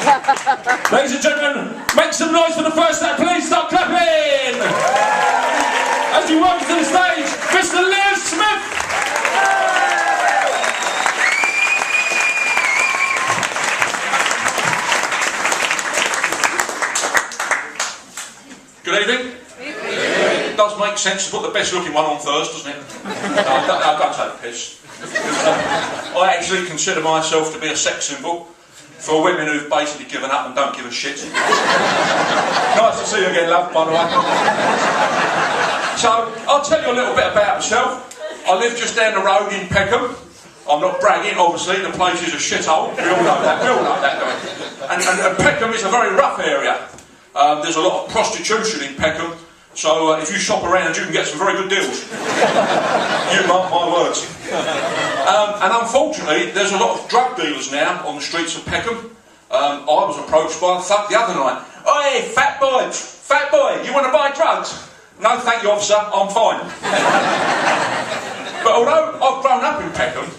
Ladies and gentlemen, make some noise for the first act, please. Start clapping. As you welcome to the stage, Mr. Liz Smith. Good evening. It does make sense to put the best looking one on first, doesn't it? No, don't take the piss. I actually consider myself to be a sex symbol for women who've basically given up and don't give a shit. Nice to see you again, love, by the way. So, I'll tell you a little bit about myself. I live just down the road in Peckham. I'm not bragging, obviously, the place is a shithole. We all know that, And Peckham is a very rough area. There's a lot of prostitution in Peckham, so if you shop around you can get some very good deals. You mark my words. And unfortunately there's a lot of drug dealers now on the streets of Peckham. I was approached by a thug the other night. "Oi, fat boy, you want to buy drugs?" "No thank you, officer, I'm fine." But although I've grown up in Peckham,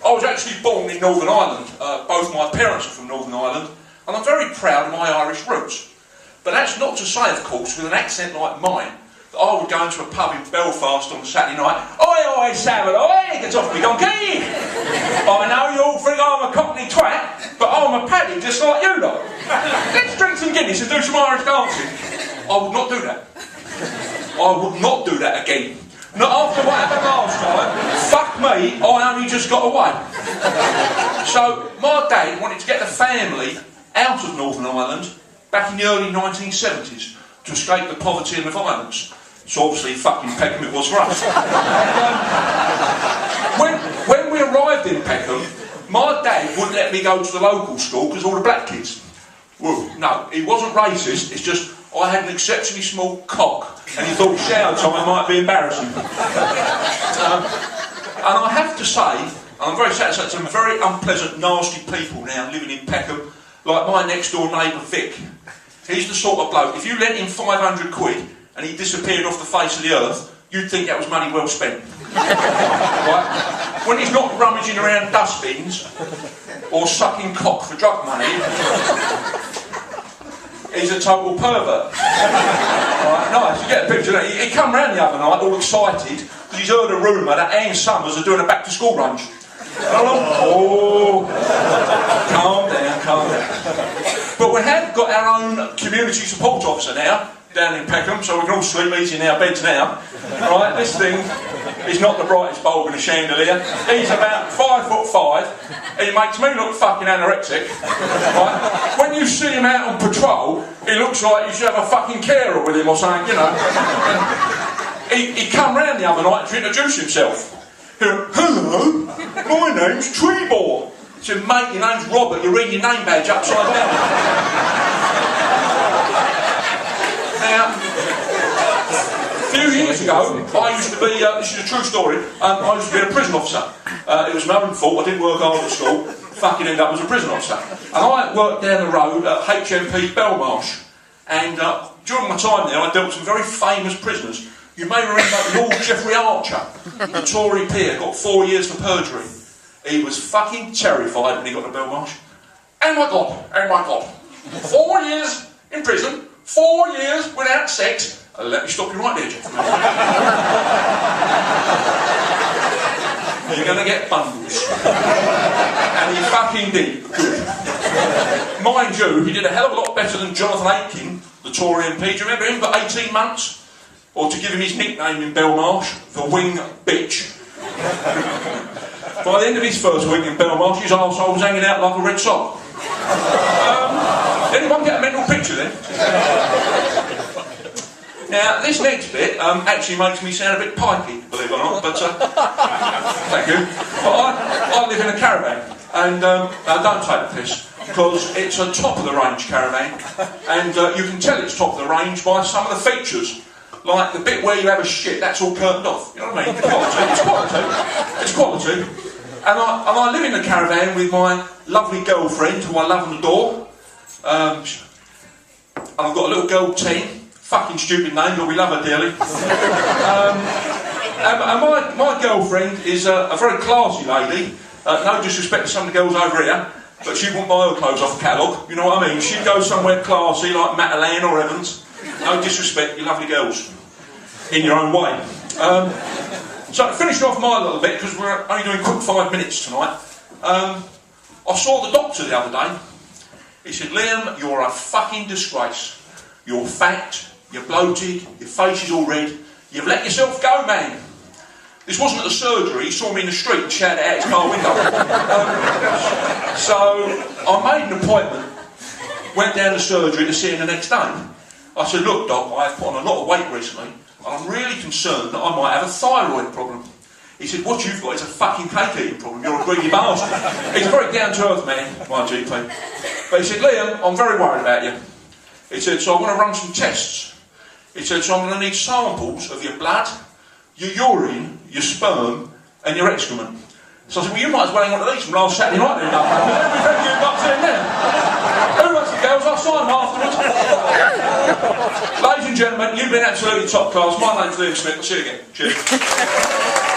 I was actually born in Northern Ireland. Both my parents are from Northern Ireland, and I'm very proud of my Irish roots. But that's not to say, of course, with an accent like mine, that I would go into a pub in Belfast on a Saturday night. "Oi, Savile, oi, get off me donkey! I know you all think I'm a cockney twat, but I'm a paddy just like you lot. Let's drink some Guinness and do some Irish dancing." I would not do that. I would not do that again. Not after what happened last time. Fuck me, I only just got away. So, my dad wanted to get the family out of Northern Ireland back in the early 1970s to escape the poverty and the violence. So obviously fucking Peckham it was for us. When we arrived in Peckham, my dad wouldn't let me go to the local school because all the black kids. Well, no, he wasn't racist, it's just I had an exceptionally small cock and he thought shower time might be embarrassing. And I have to say, I'm very sad to say, some very unpleasant, nasty people now living in Peckham, like my next door neighbour Vic. He's the sort of bloke, if you lent him 500 quid and he disappeared off the face of the earth, you'd think that was money well spent. Right? When he's not rummaging around dustbins or sucking cock for drug money, he's a total pervert. Right, nice, you get a picture of that. He come round the other night all excited because he's heard a rumour that Ann Summers are doing a back to school range. Oh, calm down. But we have got our own community support officer now, down in Peckham, so we can all sleep easy in our beds now. Right, this thing is not the brightest bulb in a chandelier. He's about 5'5". He makes me look fucking anorexic. Right? When you see him out on patrol, he looks like you should have a fucking carer with him or something, you know. He come round the other night to introduce himself. "Hello, my name's Treebor." I said, "Mate, your name's Robert, you're reading your name badge upside down." Now, a few years ago, I used to be, this is a true story, I used to be a prison officer. It was my own fault, I didn't work hard at school, fucking ended up as a prison officer. And I worked down the road at HMP Belmarsh. And during my time there, I dealt with some very famous prisoners. You may remember Lord Geoffrey Archer, the Tory peer, got 4 years for perjury. He was fucking terrified when he got to Belmarsh. Oh my God, 4 years in prison, 4 years without sex. Let me stop you right there, Geoffrey. You're going to get bundles. And he fucking did. Good. Mind you, he did a hell of a lot better than Jonathan Aitken, the Tory MP. Do you remember him for 18 months? Or to give him his nickname in Belmarsh, the Wing Bitch. By the end of his first week in Belmarsh, his arsehole was hanging out like a red sock. Anyone get a mental picture then? Now, this next bit actually makes me sound a bit pikey, believe it or not, but thank you. But I live in a caravan, and don't take the piss, because it's a top-of-the-range caravan, and you can tell it's top of the range by some of the features. Like the bit where you have a shit, that's all curtained off. You know what I mean? The quality. It's quality. And I live in the caravan with my lovely girlfriend, who I love and adore. And I've got a little girl, 10. Fucking stupid name, but we love her dearly. And my girlfriend is a very classy lady. No disrespect to some of the girls over here. but she wouldn't buy her clothes off the catalogue, you know what I mean? She'd go somewhere classy like Matalan or Evans. No disrespect, you lovely girls. In your own way. So to finish off my little bit, because we're only doing quick 5 minutes tonight, I saw the doctor the other day. He said, Liam, you're a fucking disgrace. You're fat, you're bloated, your face is all red. You've let yourself go, man. This wasn't at the surgery. He saw me in the street and shouted out his car window. So I made an appointment, went down to surgery to see him the next day. I said, look, Doc, I've put on a lot of weight recently, and I'm really concerned that I might have a thyroid problem. He said, what you've got is a fucking cake eating problem. You're a greedy bastard. He's a very down-to-earth man, my GP. But he said, Liam, I'm very worried about you. He said, so I want to run some tests. He said, so I'm going to need samples of your blood, your urine, your sperm, and your excrement. So I said, well, you might as well hang on to these from last Saturday night then, Doc. We've had you bucks in there. Who wants the girls? I'll sign them afterwards. Ladies and gentlemen, you've been absolutely top class. My name's Liam Smith. I'll see you again. Cheers.